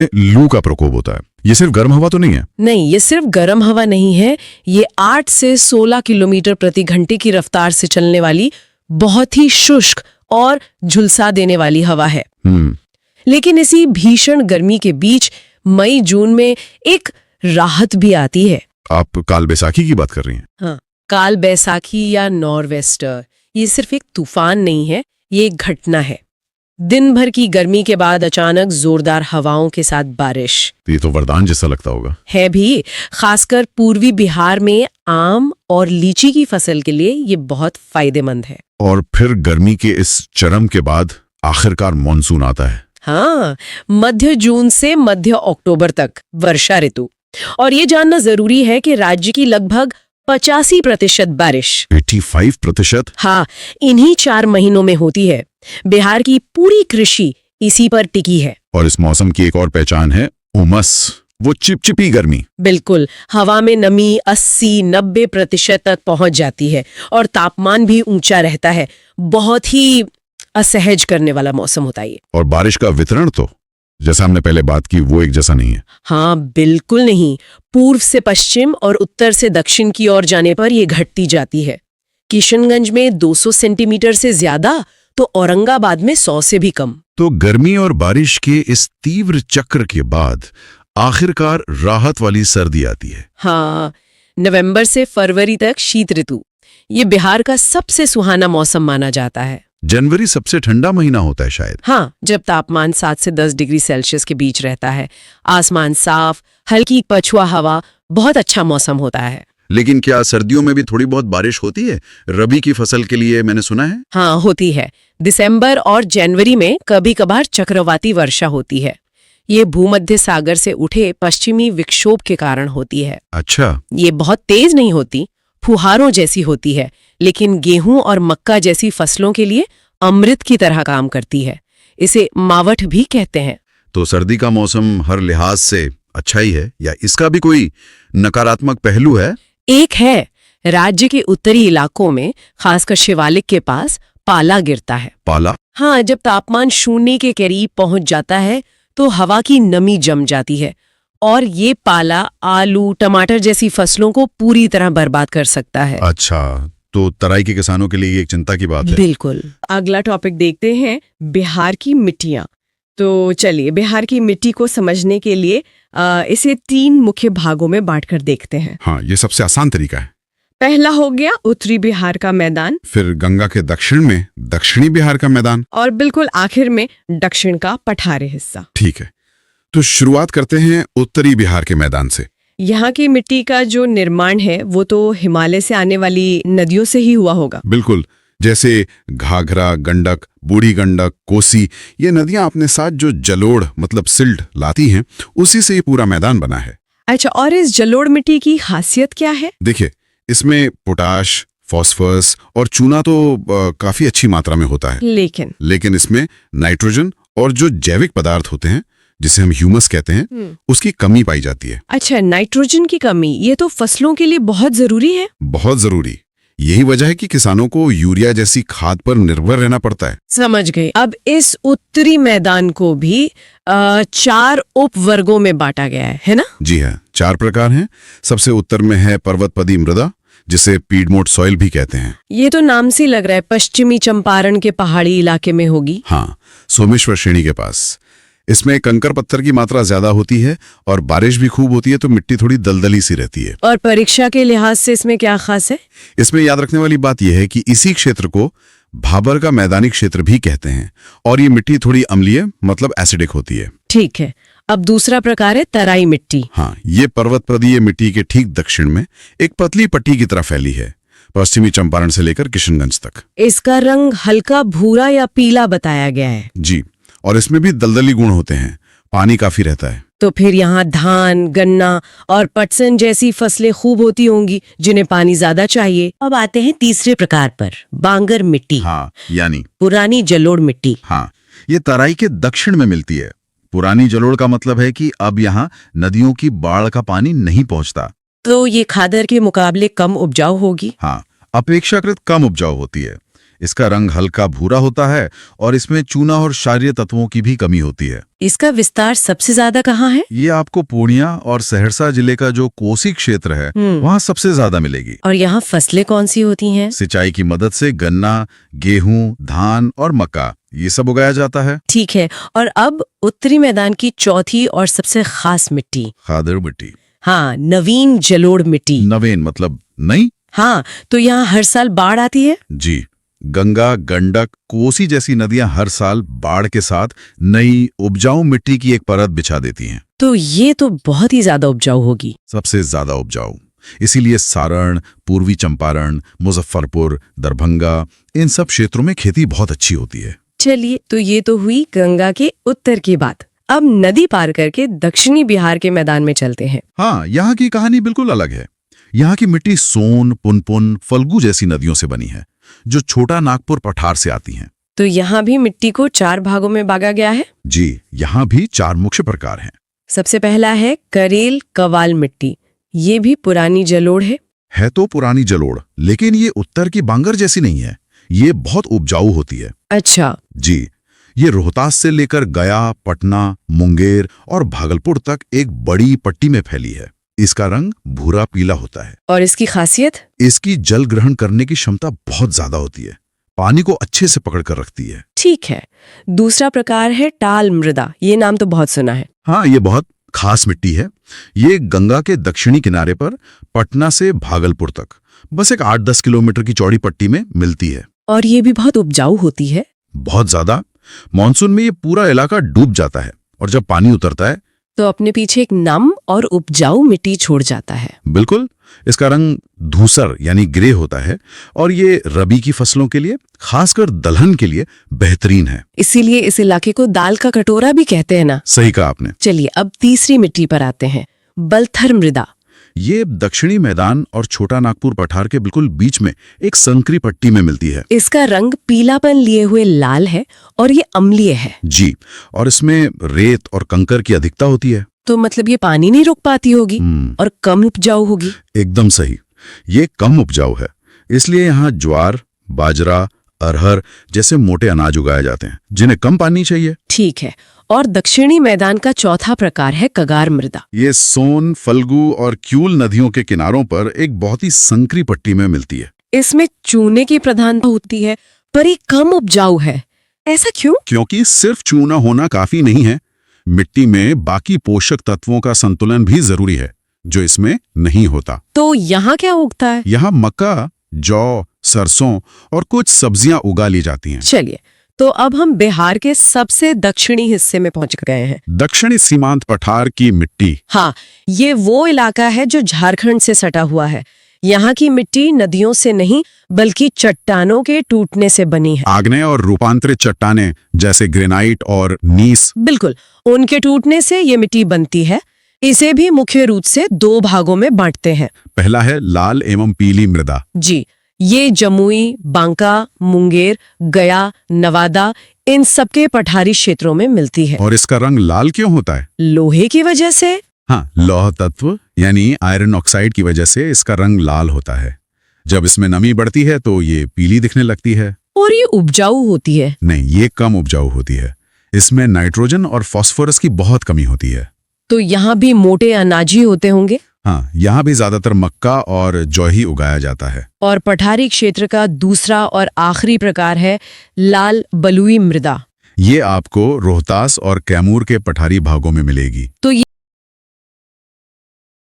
लू का प्रकोप होता है, ये सिर्फ गर्म हवा तो नहीं है? नहीं, ये सिर्फ गर्म हवा नहीं है। ये 8 से 16 किलोमीटर प्रति घंटे की रफ्तार से चलने वाली बहुत ही शुष्क और झुलसा देने वाली हवा है। लेकिन इसी भीषण गर्मी के बीच मई जून में एक राहत भी आती है। आप काल बैसाखी की बात कर रही हैं? हाँ, काल बैसाखी या नॉरवेस्टर, ये सिर्फ एक तूफान नहीं है, ये एक घटना है। दिन भर की गर्मी के बाद अचानक जोरदार हवाओं के साथ बारिश। ये तो वरदान जैसा लगता होगा। है भी, खासकर पूर्वी बिहार में आम और लीची की फसल के लिए ये बहुत फायदेमंद है। और फिर गर्मी के इस चरम के बाद आखिरकार मानसून आता है। हाँ, मध्य जून से मध्य अक्टूबर तक वर्षा ऋतु। और ये जानना जरूरी है कि राज्य की लगभग 85% बारिश 85%? हाँ, इन्हीं 4 महीनों में होती है। बिहार की पूरी कृषि इसी पर टिकी है। और इस मौसम की एक और पहचान है उमस, वो चिपचिपी गर्मी। बिल्कुल, हवा में नमी 80-90% तक पहुंच जाती है और तापमान भी ऊंचा रहता है। बहुत ही असहज करने वाला मौसम होता है ये। और बारिश का वितरण तो जैसा हमने पहले बात की वो एक जैसा नहीं है। हाँ, बिल्कुल नहीं। पूर्व से पश्चिम और उत्तर से दक्षिण की ओर जाने पर ये घटती जाती है। किशनगंज में 200 सेंटीमीटर से ज्यादा, तो औरंगाबाद में 100 से भी कम। तो गर्मी और बारिश के इस तीव्र चक्र के बाद आखिरकार राहत वाली सर्दी आती है। हाँ, नवंबर से फरवरी तक शीत ऋतु, ये बिहार का सबसे सुहाना मौसम माना जाता है। जनवरी सबसे ठंडा महीना होता है शायद। हाँ, जब तापमान 7 से 10 डिग्री सेल्सियस के बीच रहता है, आसमान साफ, हल्की पछुआ हवा, बहुत अच्छा मौसम होता है। लेकिन क्या सर्दियों में भी थोड़ी बहुत बारिश होती है रबी की फसल के लिए? मैंने सुना है। हाँ, होती है। दिसंबर और जनवरी में कभी कभार चक्रवाती वर्षा होती है। ये भूमध्य सागर से उठे पश्चिमी विक्षोभ के कारण होती है। अच्छा। ये बहुत तेज नहीं होती, फुहारों जैसी होती है, लेकिन गेहूं और मक्का जैसी फसलों के लिए अमृत की तरह काम करती है। इसे मावठ भी कहते हैं। तो सर्दी का मौसम हर लिहाज से अच्छा ही है या इसका भी कोई नकारात्मक पहलू है? एक है, राज्य के उत्तरी इलाकों में, खासकर शिवालिक के पास पाला गिरता है। पाला? हाँ, जब तापमान 0 के करीब पहुंच जाता है तो हवा की नमी जम जाती है और ये पाला आलू, टमाटर जैसी फसलों को पूरी तरह बर्बाद कर सकता है। अच्छा, तो तराई के किसानों के लिए ये एक चिंता की बात है। बिल्कुल। अगला टॉपिक देखते हैं, बिहार की मिट्टियां। तो चलिए, बिहार की मिट्टी को समझने के लिए इसे 3 मुख्य भागों में बांटकर देखते हैं। हाँ, ये सबसे आसान तरीका है। पहला हो गया उत्तरी बिहार का मैदान, फिर गंगा के दक्षिण में दक्षिणी बिहार का मैदान, और बिल्कुल आखिर में दक्षिण का पठारी हिस्सा। ठीक है, तो शुरुआत करते हैं उत्तरी बिहार के मैदान से। यहाँ की मिट्टी का जो निर्माण है वो तो हिमालय से आने वाली नदियों से ही हुआ होगा। बिल्कुल, जैसे घाघरा, गंडक, बूढ़ी गंडक, कोसी, ये नदियां अपने साथ जो जलोढ़ मतलब सिल्ट लाती हैं, उसी से ये पूरा मैदान बना है। अच्छा, और इस जलोढ़ मिट्टी की खासियत क्या है? देखिए, इसमें पोटाश, फास्फोरस और चूना तो काफी अच्छी मात्रा में होता है। लेकिन इसमें नाइट्रोजन और जो जैविक पदार्थ होते हैं जिसे हम ह्यूमस कहते हैं, उसकी कमी पाई जाती है। अच्छा, नाइट्रोजन की कमी, ये तो फसलों के लिए बहुत जरूरी है। बहुत जरूरी। यही वजह है कि किसानों को यूरिया जैसी खाद पर निर्भर रहना पड़ता है। समझ गए। अब इस उत्तरी मैदान को भी 4 उप वर्गों में बांटा गया है ना? जी हाँ, 4 प्रकार हैं। सबसे उत्तर में है पर्वतपदी मृदा, जिसे पीडमोट सॉइल भी कहते हैं। ये तो नाम से लग रहा है पश्चिमी चंपारण के पहाड़ी इलाके में होगी। हाँ, सोमेश्वर श्रेणी के पास। इसमें कंकर पत्थर की मात्रा ज्यादा होती है और बारिश भी खूब होती है, तो मिट्टी थोड़ी दलदली सी रहती है। और परीक्षा के लिहाज से इसमें क्या खास है? इसमें याद रखने वाली बात यह है कि इसी क्षेत्र को भाबर का मैदानी क्षेत्र भी कहते हैं और ये मिट्टी थोड़ी अम्लीय मतलब एसिडिक होती है। ठीक है। अब दूसरा प्रकार है तराई मिट्टी। हाँ, ये पर्वतप्रदीय मिट्टी के ठीक दक्षिण में एक पतली पट्टी की तरह फैली है, पश्चिमी चंपारण से लेकर किशनगंज तक। इसका रंग हल्का भूरा या पीला बताया गया है। जी, और इसमें भी दलदली गुण होते हैं, पानी काफी रहता है। तो फिर यहाँ धान, गन्ना और पटसन जैसी फसलें खूब होती होंगी जिन्हें पानी ज्यादा चाहिए। अब आते हैं तीसरे प्रकार पर, बांगर मिट्टी। हाँ, यानी पुरानी जलोढ़ मिट्टी। हाँ, ये तराई के दक्षिण में मिलती है। पुरानी जलोढ़ का मतलब है कि अब यहाँ नदियों की बाढ़ का पानी नहीं पहुँचता, तो ये खादर के मुकाबले कम उपजाऊ होगी। हाँ, अपेक्षाकृत कम उपजाऊ होती है। इसका रंग हल्का भूरा होता है और इसमें चूना और क्षारीय तत्वों की भी कमी होती है। इसका विस्तार सबसे ज्यादा कहाँ है? ये आपको पूर्णिया और सहरसा जिले का जो कोसी क्षेत्र है वहाँ सबसे ज्यादा मिलेगी। और यहाँ फसलें कौन सी होती हैं? सिंचाई की मदद से गन्ना, गेहूं, धान और मक्का ये सब उगाया जाता है। ठीक है। और अब उत्तरी मैदान की चौथी और सबसे खास मिट्टी, खादर मिट्टी। हाँ, नवीन जलोढ़ मिट्टी। नवीन मतलब नई? हाँ, तो यहाँ हर साल बाढ़ आती है? जी, गंगा, गंडक, कोसी जैसी नदियां हर साल बाढ़ के साथ नई उपजाऊ मिट्टी की एक परत बिछा देती हैं। तो ये तो बहुत ही ज्यादा उपजाऊ होगी। सबसे ज्यादा उपजाऊ। इसीलिए सारण, पूर्वी चंपारण, मुजफ्फरपुर, दरभंगा इन सब क्षेत्रों में खेती बहुत अच्छी होती है। चलिए, तो ये तो हुई गंगा के उत्तर की बात। अब नदी पार करके दक्षिणी बिहार के मैदान में चलते हैं। हाँ, यहाँ की कहानी बिल्कुल अलग है। यहाँ की मिट्टी सोन, पुनपुन, फल्गु जैसी नदियों से बनी है, जो छोटा नागपुर पठार से आती हैं। तो यहाँ भी मिट्टी को 4 भागों में बांटा गया है? जी, यहाँ भी 4 मुख्य प्रकार हैं। सबसे पहला है करेल कवाल मिट्टी। ये भी पुरानी जलोढ़ है तो पुरानी जलोढ़, लेकिन ये उत्तर की बांगर जैसी नहीं है। ये बहुत उपजाऊ होती है। अच्छा। जी, ये रोहतास से लेकर गया, पटना, मुंगेर और भागलपुर तक एक बड़ी पट्टी में फैली है। इसका रंग भूरा पीला होता है। और इसकी खासियत? इसकी जल ग्रहण करने की क्षमता बहुत ज्यादा होती है, पानी को अच्छे से पकड़ कर रखती है। ठीक है। दूसरा प्रकार है टाल मृदा। ये नाम तो बहुत सुना है। हाँ, ये बहुत खास मिट्टी है। ये गंगा के दक्षिणी किनारे पर पटना से भागलपुर तक बस एक 8-10 किलोमीटर की चौड़ी पट्टी में मिलती है। और ये भी बहुत उपजाऊ होती है। बहुत ज्यादा। मानसून में ये पूरा इलाका डूब जाता है और जब पानी उतरता है तो अपने पीछे एक नम और उपजाऊ मिट्टी छोड़ जाता है। बिल्कुल। इसका रंग धूसर यानी ग्रे होता है और ये रबी की फसलों के लिए, खासकर दलहन के लिए बेहतरीन है। इसीलिए इस इलाके को दाल का कटोरा भी कहते हैं ना? सही कहा आपने। चलिए, अब तीसरी मिट्टी पर आते हैं, बलथर मृदा। ये दक्षिणी मैदान और छोटा नागपुर पठार के बिल्कुल बीच में एक संकरी पट्टी में मिलती है। इसका रंग पीलापन लिए हुए लाल है और ये अम्लीय है। जी, और इसमें रेत और कंकर की अधिकता होती है। तो मतलब ये पानी नहीं रोक पाती होगी और कम उपजाऊ होगी। एकदम सही। ये कम उपजाऊ है, इसलिए यहाँ ज्वार, बाजरा, अरहर जैसे मोटे अनाज उगाए जाते हैं, जिन्हें कम पानी चाहिए। ठीक है। और दक्षिणी मैदान का चौथा प्रकार है कगार मृदा। ये सोन, फल्गु और क्यूल नदियों के किनारों पर एक बहुत ही संकरी पट्टी में मिलती है। इसमें चूने की प्रधानता होती है, पर ये कम उपजाऊ है। ऐसा क्यों? क्योंकि सिर्फ चूना होना काफी नहीं है। मिट्टी में बाकी पोषक तत्वों का संतुलन भी जरूरी है, जो इसमें नहीं होता। तो यहाँ क्या उगता है? यहाँ मक्का, जौ, सरसों और कुछ सब्जियां उगा ली जाती हैं। चलिए, तो अब हम बिहार के सबसे दक्षिणी हिस्से में पहुंच गए हैं। दक्षिणी सीमांत पठार की मिट्टी। हाँ, ये वो इलाका है जो झारखंड से सटा हुआ है। यहाँ की मिट्टी नदियों से नहीं बल्कि चट्टानों के टूटने से बनी है। आग्नेय और रूपांतरित चट्टानें जैसे ग्रेनाइट और नीस। बिल्कुल, उनके टूटने से ये मिट्टी बनती है। इसे भी मुख्य रूप से 2 भागों में बांटते हैं। पहला है लाल एवं पीली मृदा। जी, ये जमुई, बांका, मुंगेर, गया, नवादा इन सबके पठारी क्षेत्रों में मिलती है। और इसका रंग लाल क्यों होता है? लोहे की वजह से। हाँ, लौह तत्व यानी आयरन ऑक्साइड की वजह से इसका रंग लाल होता है। जब इसमें नमी बढ़ती है तो ये पीली दिखने लगती है। और ये उपजाऊ होती है? नहीं, ये कम उपजाऊ होती है। इसमें नाइट्रोजन और फास्फोरस की बहुत कमी होती है। तो यहाँ भी मोटे अनाज ही होते होंगे? हाँ, यहाँ भी ज्यादातर मक्का और जौ ही उगाया जाता है। और पठारी क्षेत्र का दूसरा और आखिरी प्रकार है लाल बलुई मृदा। ये आपको रोहतास और कैमूर के पठारी भागों में मिलेगी। तो